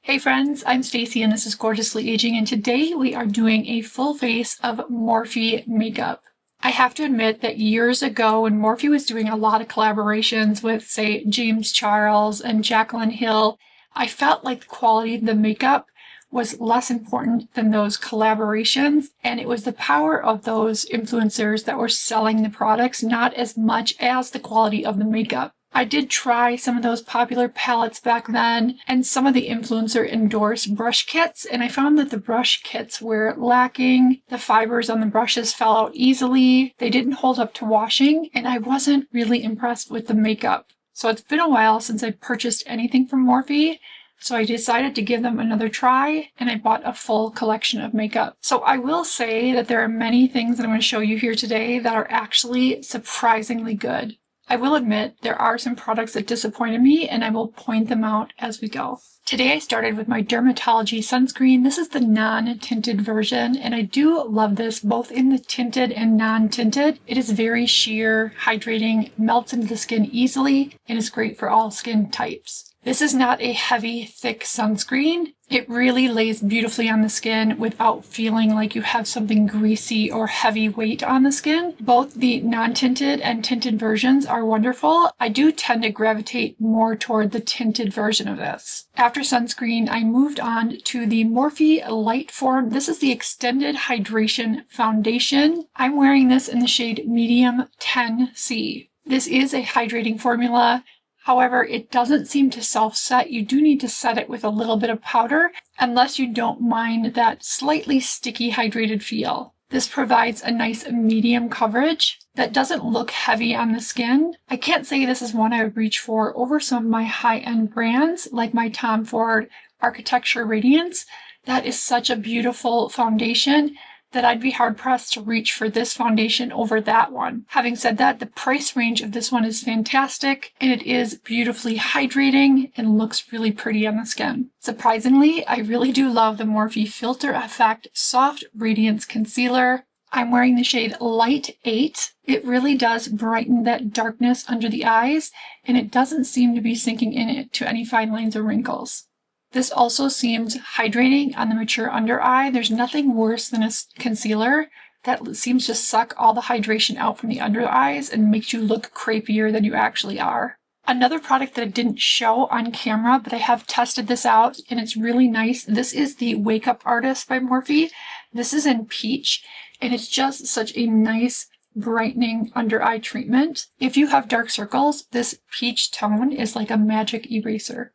Hey friends, I'm Stacy and this is Gorgeously Aging, and today we are doing a full face of Morphe makeup. I have to admit that years ago when Morphe was doing a lot of collaborations with, say, James Charles and Jaclyn Hill, I felt like the quality of the makeup was less important than those collaborations, and it was the power of those influencers that were selling the products, not as much as the quality of the makeup. I did try some of those popular palettes back then and some of the influencer endorsed brush kits, and I found that the brush kits were lacking. The fibers on the brushes fell out easily. They didn't hold up to washing, and I wasn't really impressed with the makeup. So it's been a while since I purchased anything from Morphe, so I decided to give them another try, and I bought a full collection of makeup. So I will say that there are many things that I'm going to show you here today that are actually surprisingly good. I will admit there are some products that disappointed me, and I will point them out as we go. Today I started with my Dermatology sunscreen. This is the non-tinted version, and I do love this both in the tinted and non-tinted. It is very sheer, hydrating, melts into the skin easily, and is great for all skin types. This is not a heavy, thick sunscreen. It really lays beautifully on the skin without feeling like you have something greasy or heavy weight on the skin. Both the non-tinted and tinted versions are wonderful. I do tend to gravitate more toward the tinted version of this. After sunscreen, I moved on to the Morphe Light Form. This is the Extended Hydration Foundation. I'm wearing this in the shade Medium 10C. This is a hydrating formula. However, it doesn't seem to self-set. You do need to set it with a little bit of powder, unless you don't mind that slightly sticky hydrated feel. This provides a nice medium coverage that doesn't look heavy on the skin. I can't say this is one I would reach for over some of my high-end brands, like my Tom Ford Architecture Radiance. That is such a beautiful foundation that I'd be hard-pressed to reach for this foundation over that one. Having said that, the price range of this one is fantastic, and it is beautifully hydrating and looks really pretty on the skin. Surprisingly, I really do love the Morphe Filter Effect Soft Radiance Concealer. I'm wearing the shade Light 8. It really does brighten that darkness under the eyes, and it doesn't seem to be sinking in to any fine lines or wrinkles. This also seems hydrating on the mature under eye. There's nothing worse than a concealer that seems to suck all the hydration out from the under eyes and makes you look crepier than you actually are. Another product that I didn't show on camera, but I have tested this out and it's really nice. This is the Wake Up Artist by Morphe. This is in Peach, and it's just such a nice brightening under eye treatment. If you have dark circles, this peach tone is like a magic eraser.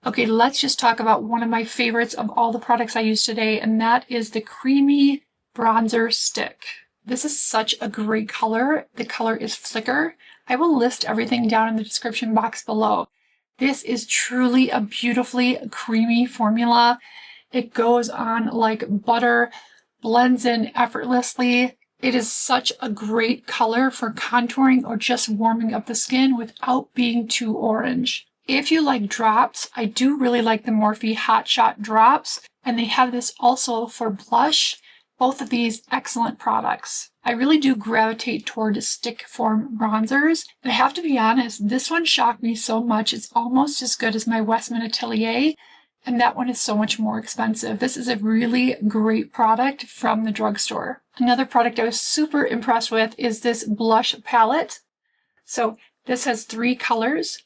Okay, let's just talk about one of my favorites of all the products I use today, and that is the Creamy Bronzer Stick. This is such a great color. The color is Flicker. I will list everything down in the description box below. This is truly a beautifully creamy formula. It goes on like butter, blends in effortlessly. It is such a great color for contouring or just warming up the skin without being too orange. If you like drops, I do really like the Morphe Hot Shot drops, and they have this also for blush. Both of these excellent products. I really do gravitate toward stick form bronzers, and I have to be honest, this one shocked me so much. It's almost as good as my Westman Atelier, and that one is so much more expensive. This is a really great product from the drugstore. Another product I was super impressed with is this blush palette. So this has 3 colors.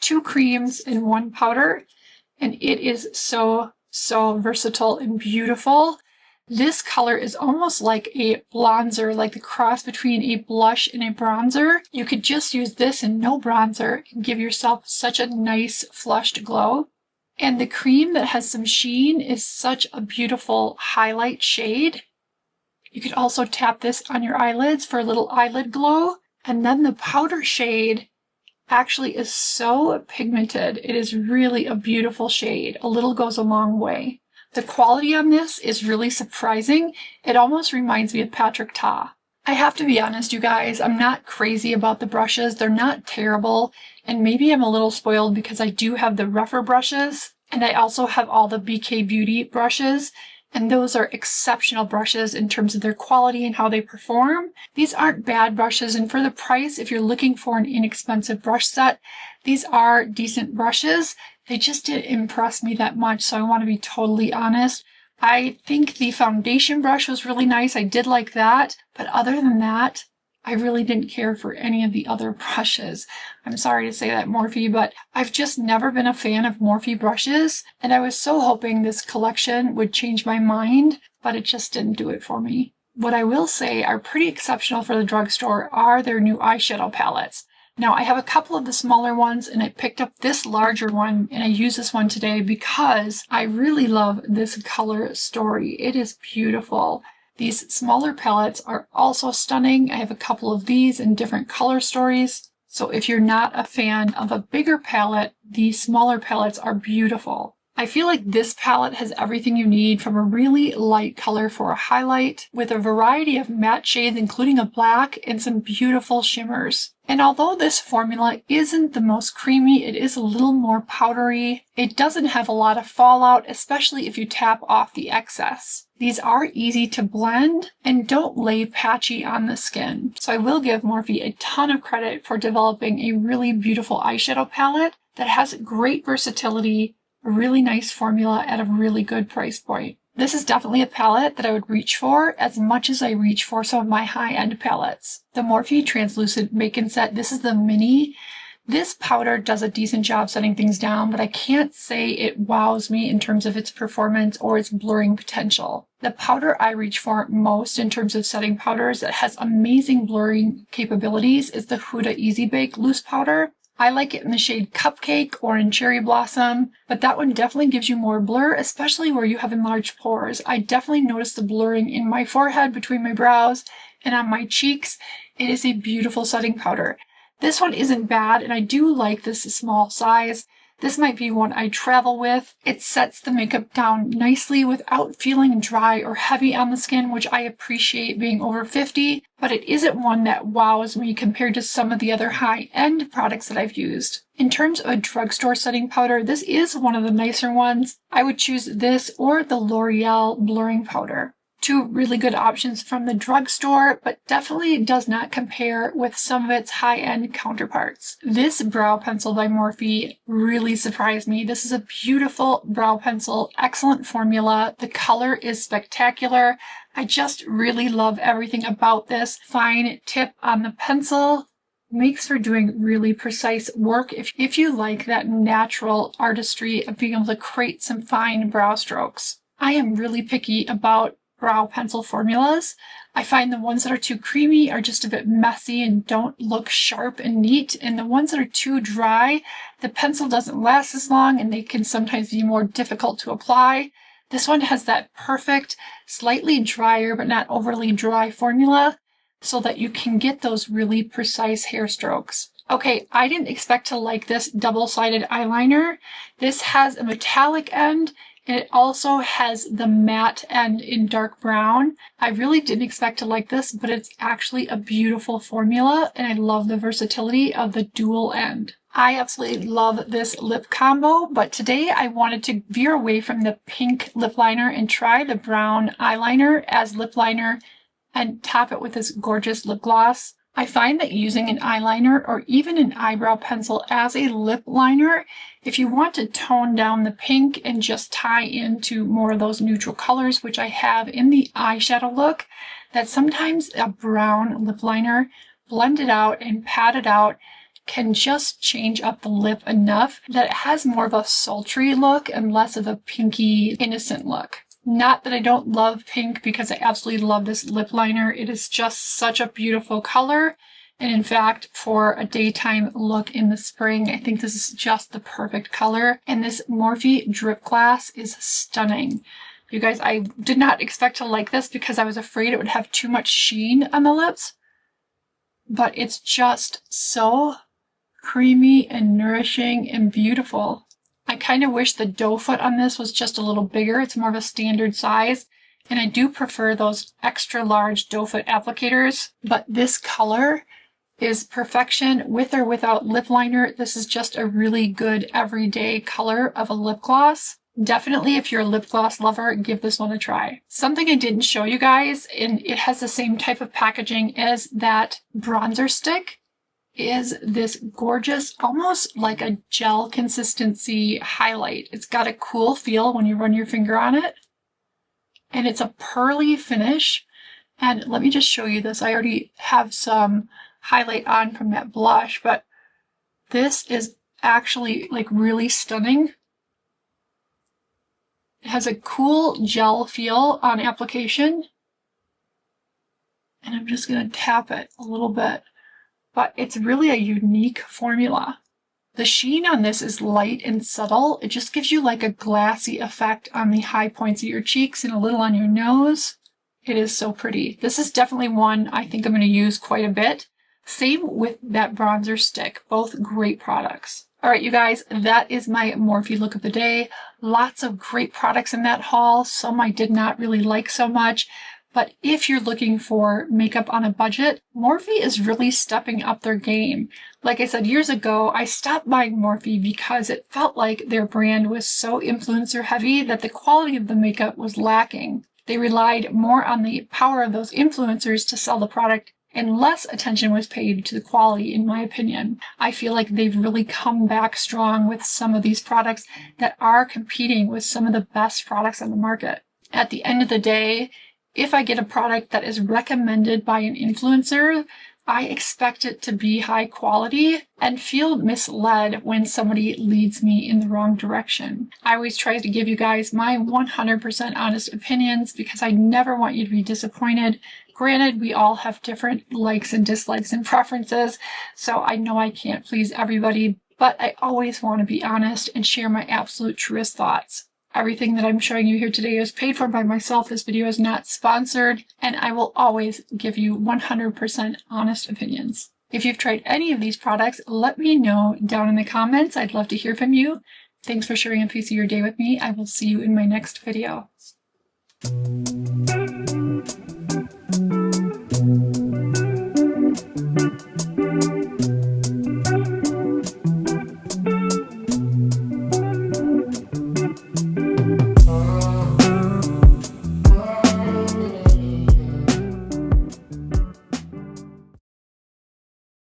2 creams and 1 powder, and it is so versatile and beautiful. This color is almost like a bronzer, like the cross between a blush and a bronzer. You could just use this and no bronzer and give yourself such a nice flushed glow. And the cream that has some sheen is such a beautiful highlight shade. You could also tap this on your eyelids for a little eyelid glow. And then the powder shade actually is so pigmented. It is really a beautiful shade. A little goes a long way. The quality on this is really surprising. It almost reminds me of Patrick Ta. I have to be honest, you guys, I'm not crazy about the brushes. They're not terrible, and maybe I'm a little spoiled because I do have the rougher brushes, and I also have all the BK Beauty brushes, and those are exceptional brushes in terms of their quality and how they perform. These aren't bad brushes, and for the price, if you're looking for an inexpensive brush set, these are decent brushes. they just didn't impress me that much, so I want to be totally honest. I think the foundation brush was really nice. I did like that, but other than that, I really didn't care for any of the other brushes. I'm sorry to say that, Morphe, but I've just never been a fan of Morphe brushes, and I was so hoping this collection would change my mind, but it just didn't do it for me. What I will say are pretty exceptional for the drugstore are their new eyeshadow palettes. Now, I have a couple of the smaller ones, and I picked up this larger one, and I use this one today because I really love this color story. It is beautiful. These smaller palettes are also stunning. I have a couple of these in different color stories. So if you're not a fan of a bigger palette, these smaller palettes are beautiful. I feel like this palette has everything you need, from a really light color for a highlight, with a variety of matte shades including a black and some beautiful shimmers. And although this formula isn't the most creamy, it is a little more powdery. It doesn't have a lot of fallout, especially if you tap off the excess. These are easy to blend and don't lay patchy on the skin. So I will give Morphe a ton of credit for developing a really beautiful eyeshadow palette that has great versatility, a really nice formula at a really good price point. This is definitely a palette that I would reach for as much as I reach for some of my high-end palettes. The Morphe Translucent Make-In Set, this is the mini. This powder does a decent job setting things down, but I can't say it wows me in terms of its performance or its blurring potential. The powder I reach for most in terms of setting powders that has amazing blurring capabilities is the Huda Easy Bake Loose Powder. I like it in the shade Cupcake or in Cherry Blossom, but that one definitely gives you more blur, especially where you have enlarged pores. I definitely notice the blurring in my forehead, between my brows, and on my cheeks. It is a beautiful setting powder. This one isn't bad, and I do like this small size. This might be one I travel with. It sets the makeup down nicely without feeling dry or heavy on the skin, which I appreciate being over 50, but it isn't one that wows me compared to some of the other high-end products that I've used. In terms of a drugstore setting powder, this is one of the nicer ones. I would choose this or the L'Oreal blurring powder. Two really good options from the drugstore, but definitely does not compare with some of its high-end counterparts. This brow pencil by Morphe really surprised me. This is a beautiful brow pencil, excellent formula. The color is spectacular. I just really love everything about this. Fine tip on the pencil. Makes for doing really precise work if you like that natural artistry of being able to create some fine brow strokes. I am really picky about brow pencil formulas. I find the ones that are too creamy are just a bit messy and don't look sharp and neat, and the ones that are too dry, the pencil doesn't last as long and they can sometimes be more difficult to apply. This one has that perfect, slightly drier but not overly dry formula so that you can get those really precise hair strokes. Okay, I didn't expect to like this double-sided eyeliner. This has a metallic end, and it also has the matte end in dark brown. I really didn't expect to like this, but it's actually a beautiful formula, and I love the versatility of the dual end. I absolutely love this lip combo, but today I wanted to veer away from the pink lip liner and try the brown eyeliner as lip liner and top it with this gorgeous lip gloss. I find that using an eyeliner or even an eyebrow pencil as a lip liner, if you want to tone down the pink and just tie into more of those neutral colors, which I have in the eyeshadow look, that sometimes a brown lip liner blended out and patted out can just change up the lip enough that it has more of a sultry look and less of a pinky, innocent look. Not that I don't love pink, because I absolutely love this lip liner. It is just such a beautiful color. And in fact, for a daytime look in the spring, I think this is just the perfect color. And this Morphe Drip Glass is stunning. You guys, I did not expect to like this because I was afraid it would have too much sheen on the lips. But it's just so creamy and nourishing and beautiful. I kind of wish the doe foot on this was just a little bigger. It's more of a standard size, and I do prefer those extra large doe foot applicators, but this color is perfection with or without lip liner. This is just a really good everyday color of a lip gloss. Definitely, if you're a lip gloss lover, give this one a try. Something I didn't show you guys, and it has the same type of packaging as that bronzer stick, is this gorgeous, almost like a gel consistency highlight. It's got a cool feel when you run your finger on it, and it's a pearly finish. And let me just show you this. I already have some highlight on from that blush, but this is actually like really stunning. It has a cool gel feel on application. And I'm just going to tap it a little bit. But it's really a unique formula. The sheen on this is light and subtle. It just gives you like a glassy effect on the high points of your cheeks and a little on your nose. It is so pretty. This is definitely one I think I'm going to use quite a bit. Same with that bronzer stick. Both great products. All right, you guys, that is my Morphe look of the day. Lots of great products in that haul. Some I did not really like so much. But if you're looking for makeup on a budget, Morphe is really stepping up their game. Like I said, years ago, I stopped buying Morphe because it felt like their brand was so influencer heavy that the quality of the makeup was lacking. They relied more on the power of those influencers to sell the product, and less attention was paid to the quality, in my opinion. I feel like they've really come back strong with some of these products that are competing with some of the best products on the market. At the end of the day, if I get a product that is recommended by an influencer, I expect it to be high quality and feel misled when somebody leads me in the wrong direction. I always try to give you guys my 100% honest opinions because I never want you to be disappointed. Granted, we all have different likes and dislikes and preferences, so I know I can't please everybody, but I always want to be honest and share my absolute truest thoughts. Everything that I'm showing you here today is paid for by myself. This video is not sponsored, and I will always give you 100% honest opinions. If you've tried any of these products, let me know down in the comments. I'd love to hear from you. Thanks for sharing a piece of your day with me. I will see you in my next video.